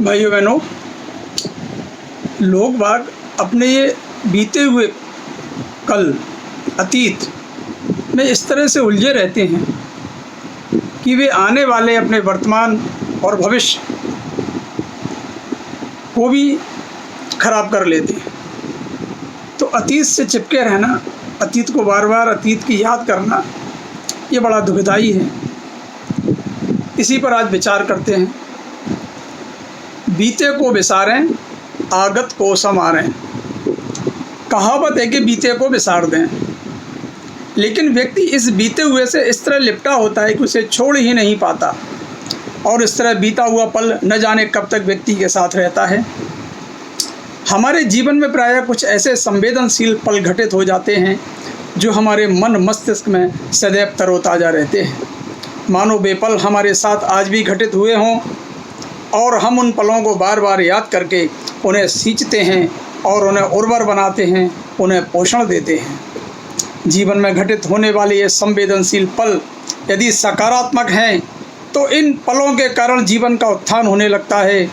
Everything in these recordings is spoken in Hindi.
भाइयों बहनों, लोग बाग अपने ये बीते हुए कल अतीत में इस तरह से उलझे रहते हैं कि वे आने वाले अपने वर्तमान और भविष्य को भी खराब कर लेते हैं। तो अतीत से चिपके रहना, अतीत को बार बार अतीत की याद करना, ये बड़ा दुखदाई है। इसी पर आज विचार करते हैं। बीते को विसारें, आगत को संवारें। कहावत है कि बीते को विसार दें, लेकिन व्यक्ति इस बीते हुए से इस तरह लिपटा होता है कि उसे छोड़ ही नहीं पाता, और इस तरह बीता हुआ पल न जाने कब तक व्यक्ति के साथ रहता है। हमारे जीवन में प्रायः कुछ ऐसे संवेदनशील पल घटित हो जाते हैं जो हमारे मन मस्तिष्क में सदैव तरोताज़ा रहते हैं, मानो वे पल हमारे साथ आज भी घटित हुए हों, और हम उन पलों को बार बार याद करके उन्हें सींचते हैं और उन्हें उर्वर बनाते हैं, उन्हें पोषण देते हैं। जीवन में घटित होने वाले ये संवेदनशील पल यदि सकारात्मक हैं तो इन पलों के कारण जीवन का उत्थान होने लगता है,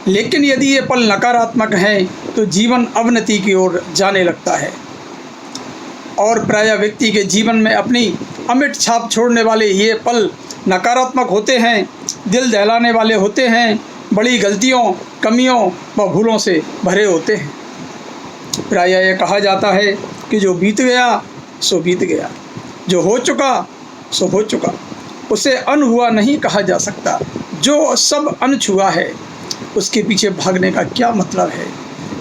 लेकिन यदि ये पल नकारात्मक हैं तो जीवन अवनति की ओर जाने लगता है। और प्रायः व्यक्ति के जीवन में अपनी अमिट छाप छोड़ने वाले ये पल नकारात्मक होते हैं, दिल दहलाने वाले होते हैं, बड़ी गलतियों, कमियों व भूलों से भरे होते हैं। प्रायः यह कहा जाता है कि जो बीत गया सो बीत गया, जो हो चुका सो हो चुका, उसे अनहुआ नहीं कहा जा सकता। जो सब अनछुआ है उसके पीछे भागने का क्या मतलब है।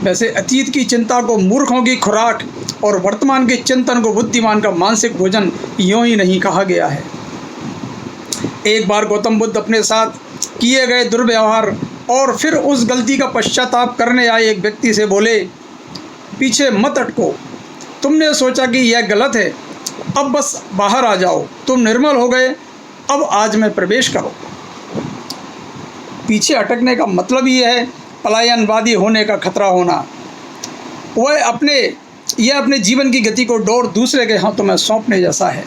वैसे अतीत की चिंता को मूर्खों की खुराक और वर्तमान के चिंतन को बुद्धिमान का मानसिक भोजन यूँ ही नहीं कहा गया है। एक बार गौतम बुद्ध अपने साथ किए गए दुर्व्यवहार और फिर उस गलती का पश्चाताप करने आए एक व्यक्ति से बोले, पीछे मत अटको, तुमने सोचा कि यह गलत है, अब बस बाहर आ जाओ, तुम निर्मल हो गए, अब आज में प्रवेश करो। पीछे अटकने का मतलब ही है पलायनवादी होने का खतरा होना। वह अपने जीवन की गति को डोर दूसरे के हाथों में सौंपने जैसा है,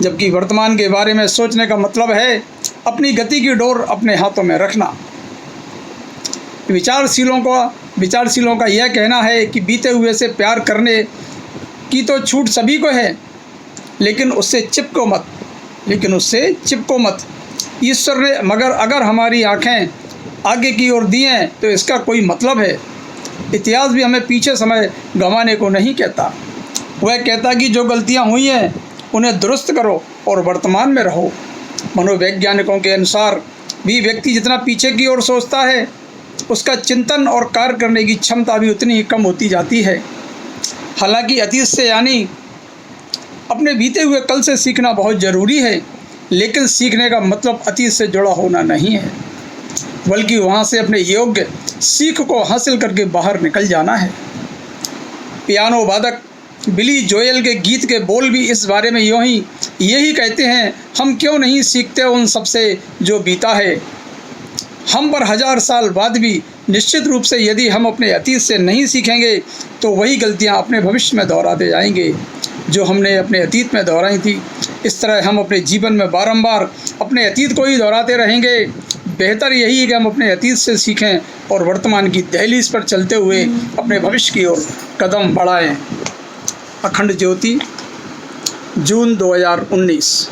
जबकि वर्तमान के बारे में सोचने का मतलब है अपनी गति की डोर अपने हाथों में रखना। विचारशीलों का यह कहना है कि बीते हुए से प्यार करने की तो छूट सभी को है, लेकिन उससे चिपको मत। ईश्वर ने मगर अगर हमारी आँखें आगे की ओर दी हैं तो इसका कोई मतलब है। इतिहास भी हमें पीछे समय गंवाने को नहीं कहता। वह कहता कि जो गलतियाँ हुई हैं उन्हें दुरुस्त करो और वर्तमान में रहो। मनोवैज्ञानिकों के अनुसार भी व्यक्ति जितना पीछे की ओर सोचता है, उसका चिंतन और कार्य करने की क्षमता भी उतनी ही कम होती जाती है। हालांकि अतीत से यानी अपने बीते हुए कल से सीखना बहुत ज़रूरी है, लेकिन सीखने का मतलब अतीत से जुड़ा होना नहीं है, बल्कि वहाँ से अपने योग्य सीख को हासिल करके बाहर निकल जाना है। पियानो वादक बिली जोएल के गीत के बोल भी इस बारे में यही कहते हैं, हम क्यों नहीं सीखते उन सबसे जो बीता है। हम पर 1000 साल बाद भी निश्चित रूप से यदि हम अपने अतीत से नहीं सीखेंगे तो वही गलतियां अपने भविष्य में दोहराते जाएंगे जो हमने अपने अतीत में दोहराई थी। इस तरह हम अपने जीवन में बारंबार अपने अतीत को ही दोहराते रहेंगे। बेहतर यही है कि हम अपने अतीत से सीखें और वर्तमान की दहलीज पर चलते हुए अपने भविष्य की ओर कदम बढ़ाएं। अखंड ज्योति, जून 2019।